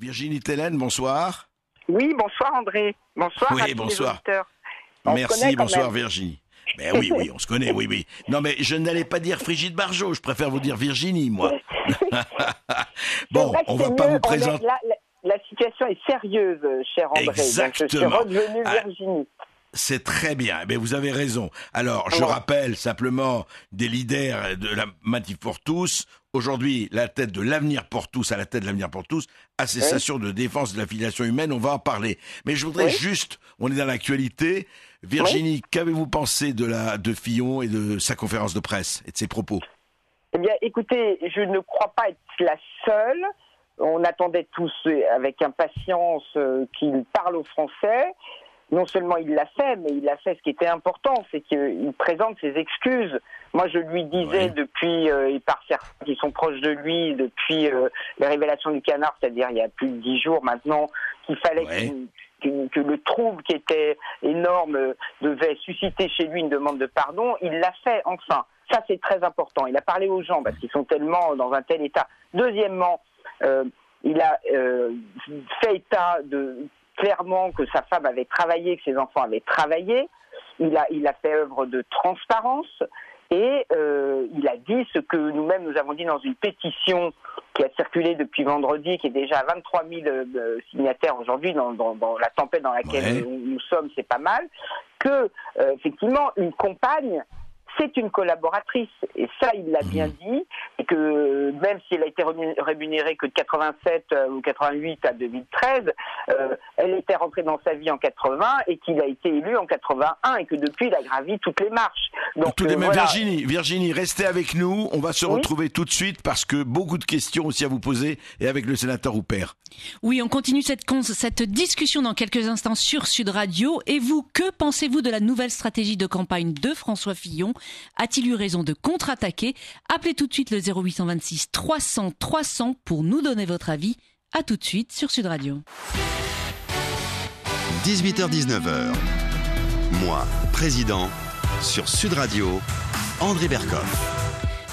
Virginie Tellen, bonsoir. Oui, bonsoir André. Bonsoir à tous bonsoir. les auditeurs. Merci, bonsoir Virginie. Ben oui, on se connaît, oui. Non, mais je n'allais pas dire Brigitte Bardot, je préfère vous dire Virginie, moi. Bon, on va pas vous présenter... La situation est sérieuse, cher André. Exactement. Donc je suis redevenue Virginie. C'est très bien, mais vous avez raison. Alors, je rappelle simplement des leaders de la Manif pour tous. Aujourd'hui, la tête de l'Avenir pour tous, à la tête de l'Avenir pour tous, association de défense de l'affiliation humaine, on va en parler. Mais je voudrais juste, on est dans l'actualité. Virginie, qu'avez-vous pensé de Fillon et de sa conférence de presse et de ses propos? Eh bien, écoutez, je ne crois pas être la seule. On attendait tous avec impatience qu'il parle aux Français. Non seulement il l'a fait, mais il a fait ce qui était important, c'est qu'il présente ses excuses. Moi, je lui disais depuis, et par certains qui sont proches de lui, depuis les révélations du Canard, c'est-à-dire il y a plus de 10 jours maintenant, qu'il fallait que le trouble qui était énorme devait susciter chez lui une demande de pardon. Il l'a fait enfin. Ça, c'est très important. Il a parlé aux gens parce qu'ils sont tellement dans un tel état. Deuxièmement, il a fait état clairement que sa femme avait travaillé, que ses enfants avaient travaillé. Il a fait œuvre de transparence et il a dit ce que nous-mêmes nous avons dit dans une pétition qui a circulé depuis vendredi, qui est déjà à 23 000 signataires aujourd'hui dans la tempête dans laquelle nous sommes, c'est pas mal, que effectivement une compagne, c'est une collaboratrice, et ça il l'a bien dit, et que même si elle a été rémunérée que de 87 ou 88 à 2013, elle était rentrée dans sa vie en 80 et qu'il a été élu en 81 et que depuis il a gravi toutes les marches. Donc voilà. Virginie, restez avec nous, on va se retrouver tout de suite parce que beaucoup de questions aussi à vous poser et avec le sénateur Houpert. Oui, on continue cette discussion dans quelques instants sur Sud Radio. Et vous, que pensez-vous de la nouvelle stratégie de campagne de François Fillon? A-t-il eu raison de contre-attaquer? Appelez tout de suite le 0826 300 300 pour nous donner votre avis. À tout de suite sur Sud Radio. 18h-19h. Moi, président, sur Sud Radio, André Berkoff.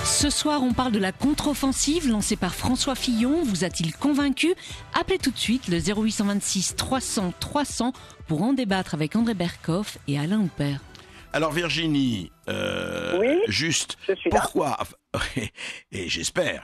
Ce soir, on parle de la contre-offensive lancée par François Fillon. Vous a-t-il convaincu? Appelez tout de suite le 0826 300 300 pour en débattre avec André Berkoff et Alain Houpert. Alors Virginie, juste pourquoi et j'espère,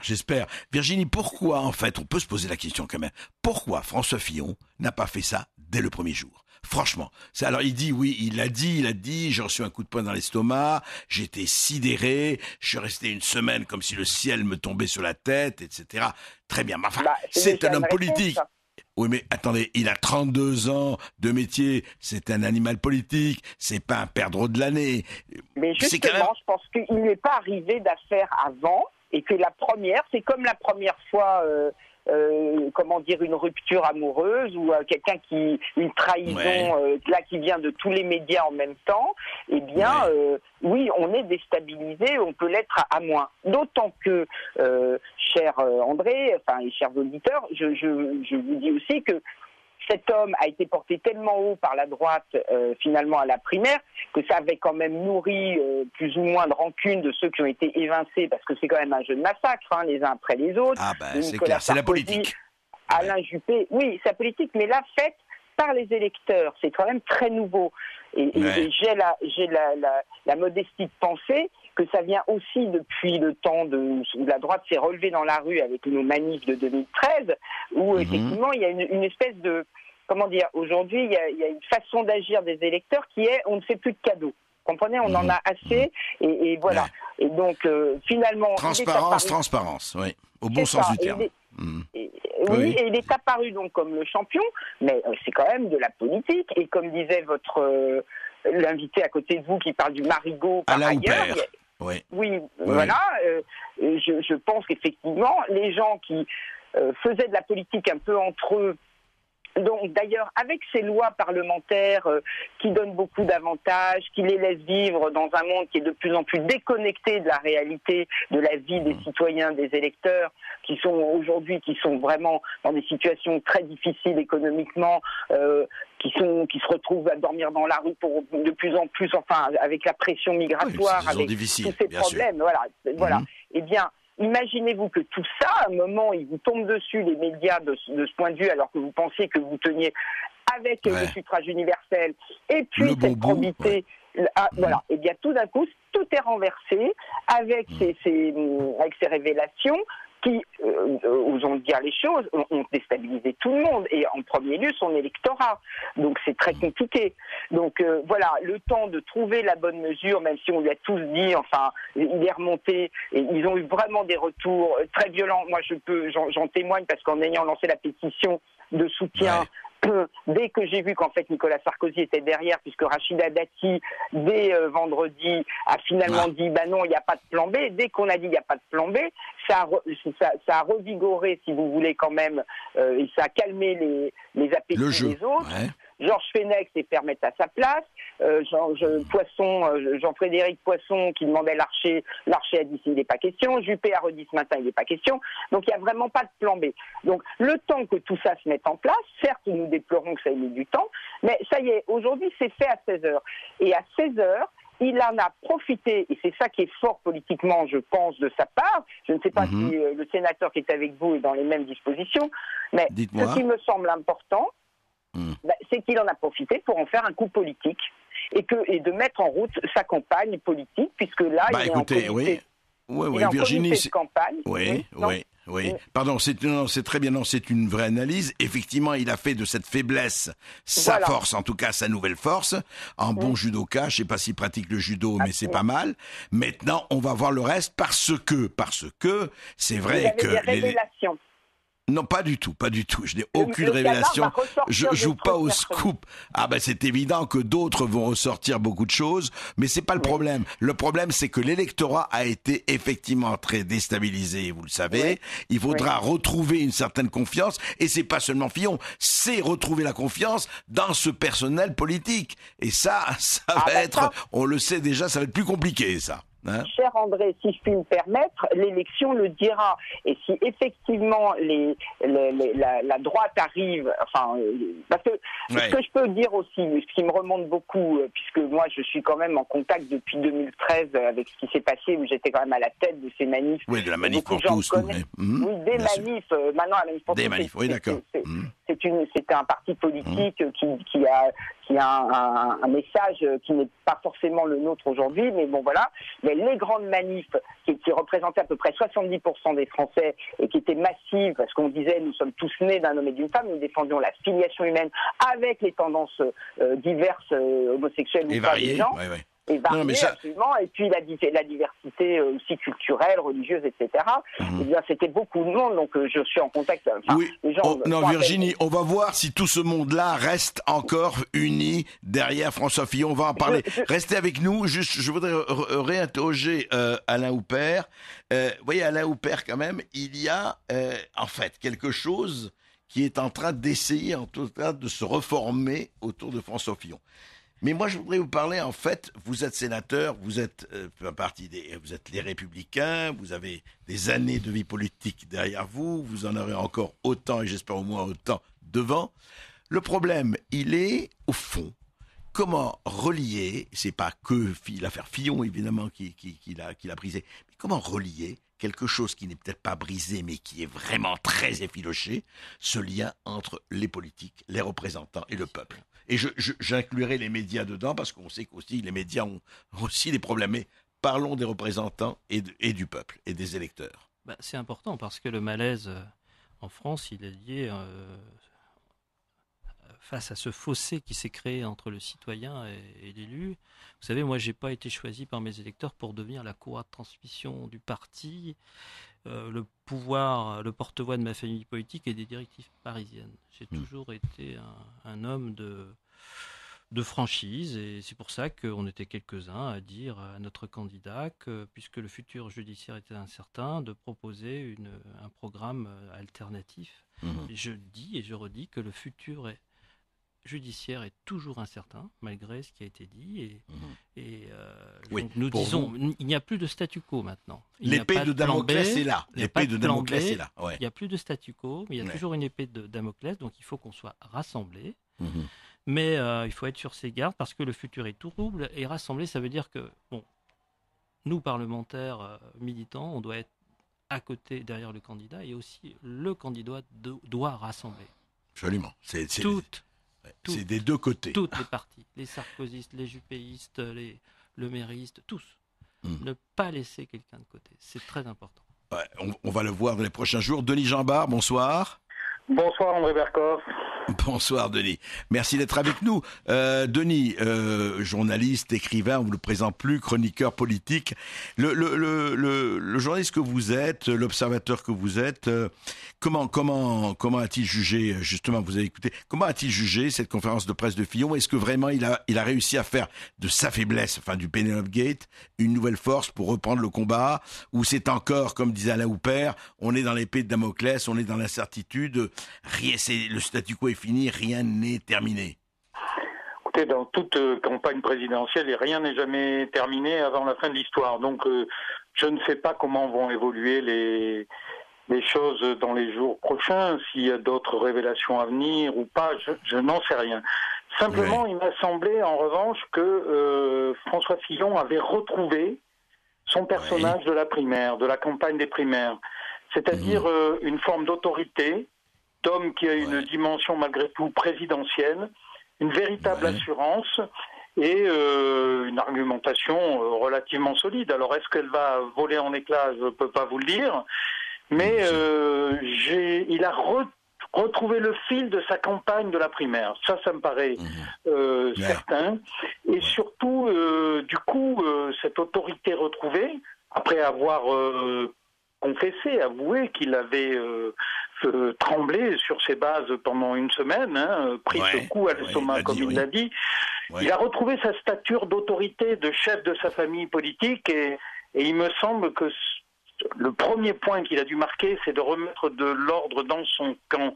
Virginie, pourquoi en fait, on peut se poser la question quand même, pourquoi François Fillon n'a pas fait ça dès le premier jour? Franchement, alors il dit il a dit, j'ai reçu un coup de poing dans l'estomac, j'étais sidéré, je suis resté une semaine comme si le ciel me tombait sur la tête, etc. Très bien, mais enfin, c'est un homme politique. Oui, mais attendez, il a 32 ans de métier, c'est un animal politique, c'est pas un perdreau de l'année. Mais justement, je pense qu'il n'est pas arrivé d'affaires avant, et que la première, c'est comme la première fois, une rupture amoureuse, ou une trahison, là qui vient de tous les médias en même temps, eh bien, oui, on est déstabilisé, on peut l'être à moins. D'autant que, cher André, et chers auditeurs, je vous dis aussi que cet homme a été porté tellement haut par la droite, finalement, à la primaire, que ça avait quand même nourri plus ou moins de rancune de ceux qui ont été évincés, parce que c'est quand même un jeu de massacre, les uns après les autres. Ah c'est clair, c'est la politique. Alain Juppé, oui, c'est la politique, mais là, faite par les électeurs, c'est quand même très nouveau. Et j'ai la modestie de penser que ça vient aussi depuis le temps où la droite s'est relevée dans la rue avec nos manifs de 2013, où effectivement il y a une espèce de, aujourd'hui il y a une façon d'agir des électeurs qui est on ne fait plus de cadeaux. Vous comprenez, on en a assez, et voilà. Ouais. Et donc finalement... Transparence, oui, au bon sens du terme. Et il est apparu donc comme le champion, mais c'est quand même de la politique, et comme disait l'invité à côté de vous qui parle du marigot par Alain ailleurs... Houpert. Voilà. Je pense qu'effectivement, les gens qui faisaient de la politique un peu entre eux, donc d'ailleurs avec ces lois parlementaires qui donnent beaucoup d'avantages, qui les laissent vivre dans un monde qui est de plus en plus déconnecté de la réalité de la vie des citoyens, des électeurs, qui sont vraiment dans des situations très difficiles économiquement, qui se retrouvent à dormir dans la rue de plus en plus, avec la pression migratoire, avec tous ces problèmes. Voilà. Eh bien, imaginez-vous que tout ça, à un moment, ils vous tombent dessus, les médias, de ce point de vue, alors que vous pensiez que vous teniez avec le suffrage universel, et puis cette probité, voilà. Et bien tout d'un coup, tout est renversé avec ces révélations qui, osons dire les choses, ont déstabilisé tout le monde, et en premier lieu son électorat. Donc c'est très compliqué. Donc voilà, le temps de trouver la bonne mesure, même si on lui a tous dit, enfin, il est remonté, et ils ont eu vraiment des retours très violents. Moi j'en témoigne parce qu'en ayant lancé la pétition de soutien, dès que j'ai vu qu'en fait Nicolas Sarkozy était derrière, puisque Rachida Dati, dès vendredi, a finalement dit non, il n'y a pas de plan B. Dès qu'on a dit il n'y a pas de plan B, ça a revigoré, si vous voulez, quand même, et ça a calmé les appétits des autres. Georges Fenech s'est fait remettre à sa place. Jean-Frédéric Poisson qui demandait Larcher a dit il n'est pas question. Juppé a redit ce matin il n'est pas question. Donc il n'y a vraiment pas de plan B. Donc le temps que tout ça se mette en place, certes nous déplorons que ça ait mis du temps, mais ça y est, aujourd'hui c'est fait à 16h. Et à 16h, il en a profité, et c'est ça qui est fort politiquement, je pense, de sa part. Je ne sais pas si le sénateur qui est avec vous est dans les mêmes dispositions, mais ce qui me semble important, c'est qu'il en a profité pour en faire un coup politique et de mettre en route sa campagne politique, puisque là, il est en comité, Virginie, de campagne. Oui. Pardon, c'est très bien. Non, c'est une vraie analyse. Effectivement, il a fait de cette faiblesse sa force, en tout cas sa nouvelle force. En bon judoka, je sais pas s'il pratique le judo, mais c'est pas mal. Maintenant, on va voir le reste parce que c'est vrai que des révélations. Non, pas du tout. Je n'ai aucune révélation. Je joue pas au scoop. Ah ben c'est évident que d'autres vont ressortir beaucoup de choses, mais c'est pas le problème. Le problème, c'est que l'électorat a été effectivement très déstabilisé, vous le savez. Il faudra retrouver une certaine confiance, et c'est pas seulement Fillon, c'est retrouver la confiance dans ce personnel politique. Et ça va être, on le sait déjà, ça va être plus compliqué, ça. Cher André, si je puis me permettre, l'élection le dira. Et si effectivement la droite arrive, parce que ce que je peux dire aussi, ce qui me remonte beaucoup, puisque moi je suis quand même en contact depuis 2013 avec ce qui s'est passé, où j'étais quand même à la tête de ces manifs. Oui, de la manif pour tous. Oui, des manifs. Maintenant, la manif pour tous. Des manifs, oui, d'accord. C'est un parti politique qui a un message qui n'est pas forcément le nôtre aujourd'hui, mais bon voilà. Mais les grandes manifs qui représentaient à peu près 70% des Français et qui étaient massives, parce qu'on disait nous sommes tous nés d'un homme et d'une femme, nous défendions la filiation humaine avec les tendances diverses, homosexuelles ou pas des gens. Et variées, absolument, et puis la diversité aussi culturelle, religieuse, etc. Eh bien, c'était beaucoup de monde, donc je suis en contact. Les gens Virginie, on va voir si tout ce monde-là reste encore uni derrière François Fillon. On va en parler. Restez avec nous. Juste, je voudrais réinterroger Alain Houpert. Vous voyez, Alain Houpert, quand même, il y a en fait quelque chose qui est en train d'essayer, en tout cas, de se reformer autour de François Fillon. Mais moi, je voudrais vous parler, en fait, vous êtes sénateur, vous êtes vous êtes les Républicains, vous avez des années de vie politique derrière vous, vous en aurez encore autant, et j'espère au moins autant, devant. Le problème, il est, au fond, comment relier, c'est pas que l'affaire Fillon, évidemment, qui l'a brisé, mais comment relier quelque chose qui n'est peut-être pas brisé, mais qui est vraiment très effiloché, ce lien entre les politiques, les représentants et le peuple. Et j'inclurai les médias dedans, parce qu'on sait qu'aussi les médias ont aussi des problèmes. Mais parlons des représentants et du peuple et des électeurs. C'est important, parce que le malaise en France, il est lié face à ce fossé qui s'est créé entre le citoyen et l'élu. Vous savez, moi, je n'ai pas été choisi par mes électeurs pour devenir la courroie de transmission du parti, le porte-voix de ma famille politique et des directives parisiennes. J'ai toujours été un homme de franchise, et c'est pour ça qu'on était quelques-uns à dire à notre candidat que, puisque le futur judiciaire était incertain, de proposer un programme alternatif. Et je dis et je redis que le futur judiciaire est toujours incertain, malgré ce qui a été dit. Donc nous disons, il n'y a plus de statu quo maintenant. L'épée de Damoclès est là. L'épée de Damoclès est là. Il n'y a plus de statu quo, mais il y a toujours une épée de Damoclès, donc il faut qu'on soit rassemblés. Mais il faut être sur ses gardes, parce que le futur est trouble, et rassembler, ça veut dire que, nous, parlementaires militants, on doit être à côté, derrière le candidat, et aussi le candidat doit rassembler. Absolument. C'est des deux côtés. Toutes les partis, les sarkozystes, les juppéistes, les leméristes, tous. Ne pas laisser quelqu'un de côté. C'est très important. Ouais, on va le voir dans les prochains jours. Denis Jambard, bonsoir. Bonsoir André Berkoff. Bonsoir Denis. Merci d'être avec nous. Denis, journaliste, écrivain, on ne vous le présente plus, chroniqueur politique. Le journaliste que vous êtes, l'observateur que vous êtes, comment a-t-il jugé, justement, vous avez écouté, comment a-t-il jugé cette conférence de presse de Fillon? Est-ce que vraiment il a réussi à faire de sa faiblesse, enfin du Penelope Gate, une nouvelle force pour reprendre le combat? Ou c'est encore, comme disait Alain Houpert, on est dans l'épée de Damoclès, on est dans l'incertitude, le statu quo est fini, rien n'est terminé. Écoutez, dans toute campagne présidentielle, et rien n'est jamais terminé avant la fin de l'histoire. Donc, je ne sais pas comment vont évoluer les choses dans les jours prochains, s'il y a d'autres révélations à venir ou pas, je n'en sais rien. Simplement, il m'a semblé, en revanche, que François Fillon avait retrouvé son personnage de la primaire, de la campagne des primaires. C'est-à-dire une forme d'autorité, d'homme qui a une dimension malgré tout présidentielle, une véritable assurance et une argumentation relativement solide. Alors est-ce qu'elle va voler en éclats? Je ne peux pas vous le dire, mais il a retrouvé le fil de sa campagne de la primaire. Ça me paraît certain. Et surtout, du coup, cette autorité retrouvée, après avoir confessé, avoué qu'il avait tremblé sur ses bases pendant une semaine, pris ce coup à l'estomac, comme il l'a dit. Il a retrouvé sa stature d'autorité, de chef de sa famille politique, et il me semble que le premier point qu'il a dû marquer, c'est de remettre de l'ordre dans son camp,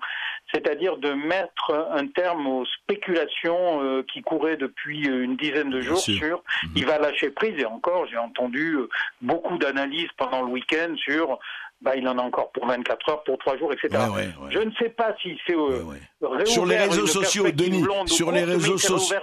c'est-à-dire de mettre un terme aux spéculations qui couraient depuis une dizaine de jours sur il va lâcher prise. Et encore, j'ai entendu beaucoup d'analyses pendant le week-end sur il en a encore pour 24 heures, pour 3 jours, etc. Je ne sais pas s'il s'est sur les réseaux sociaux, Denis, sur les réseaux sociaux,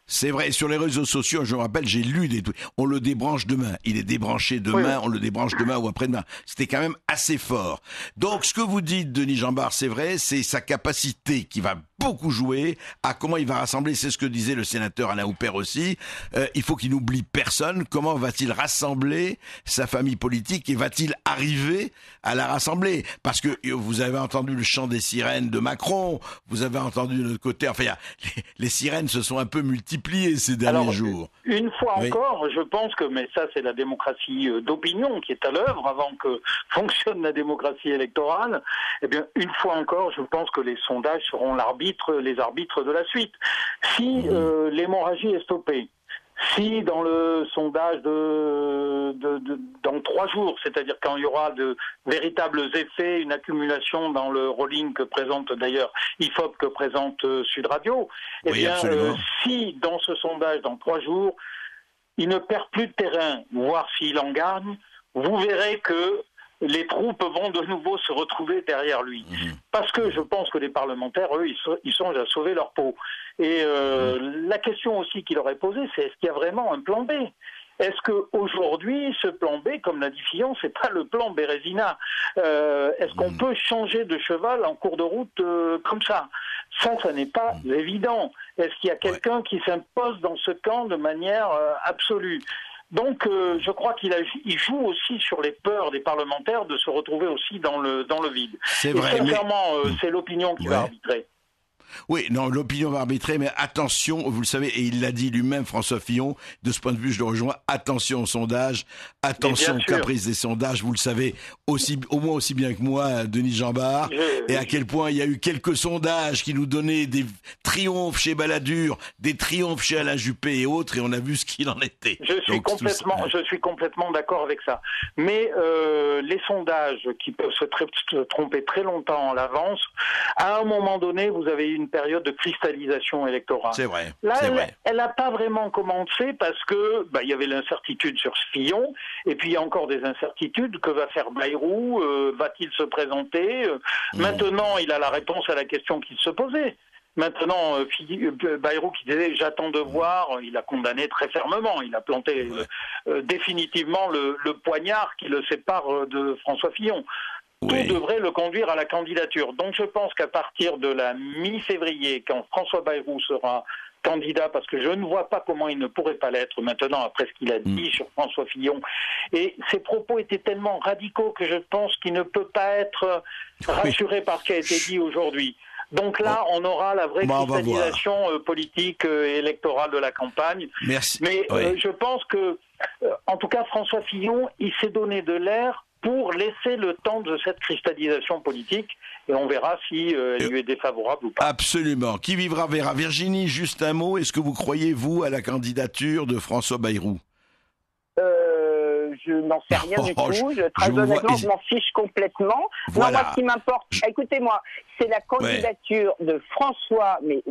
c'est vrai, sur les réseaux sociaux, je me rappelle, j'ai lu des trucs, on le débranche demain, il est débranché demain, on le débranche demain ou après-demain. C'était quand même assez fort. Donc, ce que vous dites, Denis Jambard, c'est vrai, c'est sa capacité qui va beaucoup jouer à comment il va rassembler, c'est ce que disait le sénateur Alain Houpert aussi, il faut qu'il n'oublie personne. Comment va-t-il rassembler sa famille politique et va-t-il arriver à la rassembler? Parce que vous avez entendu le chant des sirènes de Macron, vous avez entendu de l'autre côté, enfin les sirènes se sont un peu multipliées ces derniers jours. Une fois encore, je pense que, mais ça c'est la démocratie d'opinion qui est à l'œuvre avant que fonctionne la démocratie électorale, eh bien une fois encore, je pense que les sondages seront les arbitres de la suite. Si l'hémorragie est stoppée, si dans le sondage dans 3 jours, c'est-à-dire quand il y aura de véritables effets, une accumulation dans le rolling que présente d'ailleurs IFOP, que présente Sud Radio, si dans ce sondage, dans 3 jours, il ne perd plus de terrain, voire s'il en gagne, vous verrez que les troupes vont de nouveau se retrouver derrière lui. Parce que je pense que les parlementaires, eux, ils songent à sauver leur peau. Et la question aussi qu'il aurait posée, c'est est-ce qu'il y a vraiment un plan B? Est-ce qu'aujourd'hui, ce plan B, comme l'a dit Fillon, c'est pas le plan Bérésina? Est-ce qu'on peut changer de cheval en cours de route comme ça? Ça n'est pas évident. Est-ce qu'il y a quelqu'un qui s'impose dans ce camp de manière absolue? Donc, je crois qu'il joue aussi sur les peurs des parlementaires de se retrouver aussi dans le vide. C'est vrai, sincèrement, c'est l'opinion qui va arbitrer. Oui, non, l'opinion va arbitrer, mais attention, vous le savez, et il l'a dit lui-même, François Fillon, de ce point de vue, je le rejoins, attention aux sondages, attention aux caprices des sondages, vous le savez au moins aussi bien que moi, Denis Jambard, et à quel point il y a eu quelques sondages qui nous donnaient des triomphes chez Balladur, des triomphes chez Alain Juppé et autres, et on a vu ce qu'il en était. Je suis complètement d'accord avec ça. Mais les sondages qui peuvent se tromper très longtemps en l'avance, à un moment donné, vous avez eu une période de cristallisation électorale. C'est vrai. Là, elle n'a pas vraiment commencé parce que il y avait l'incertitude sur Fillon, et puis il y a encore des incertitudes. Que va faire Bayrou? Va-t-il se présenter? Maintenant, il a la réponse à la question qu'il se posait. Maintenant, Bayrou qui disait j'attends de voir, il a condamné très fermement, il a planté définitivement le poignard qui le sépare de François Fillon. Tout devrait le conduire à la candidature. Donc je pense qu'à partir de la mi-février, quand François Bayrou sera candidat, parce que je ne vois pas comment il ne pourrait pas l'être maintenant après ce qu'il a dit sur François Fillon. Et ses propos étaient tellement radicaux que je pense qu'il ne peut pas être rassuré par ce qui a été dit aujourd'hui. Donc là, on aura la vraie cristallisation politique et électorale de la campagne. Merci. Mais je pense que, en tout cas, François Fillon, il s'est donné de l'air pour laisser le temps de cette cristallisation politique, et on verra si elle lui est défavorable ou pas. Absolument. Qui vivra verra. Virginie, juste un mot. Est-ce que vous croyez, vous, à la candidature de François Bayrou ? Je n'en sais rien du tout. Très honnêtement, je m'en fiche complètement. Voilà. Non, moi, ce qui m'importe, écoutez-moi, c'est la candidature de François, mais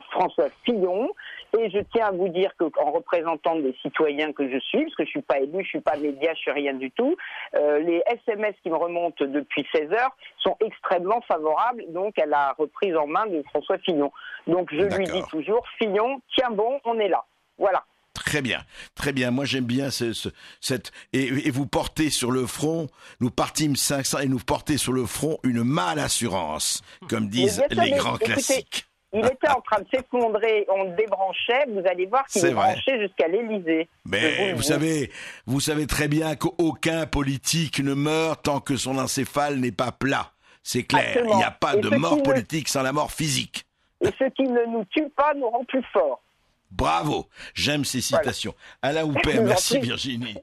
François Fillon. Et je tiens à vous dire qu'en représentant des citoyens que je suis, parce que je suis pas élu, je suis pas média, je suis rien du tout, les SMS qui me remontent depuis 16 heures sont extrêmement favorables donc à la reprise en main de François Fillon. Donc je lui dis toujours, Fillon, tiens bon, on est là. Voilà. Très bien, très bien. Moi, j'aime bien cette... Et vous portez sur le front, nous partîmes 500 et nous portez sur le front une malassurance, comme disent les grands classiques. Il était en train de s'effondrer, on le débranchait, vous allez voir qu'il est branché jusqu'à l'Élysée. Mais vous savez très bien qu'aucun politique ne meurt tant que son encéphale n'est pas plat. C'est clair, absolument. Il n'y a pas de mort politique sans la mort physique. Et ce qui ne nous tue pas nous rend plus forts. Bravo, j'aime ces citations. Alain Houpert, merci Virginie.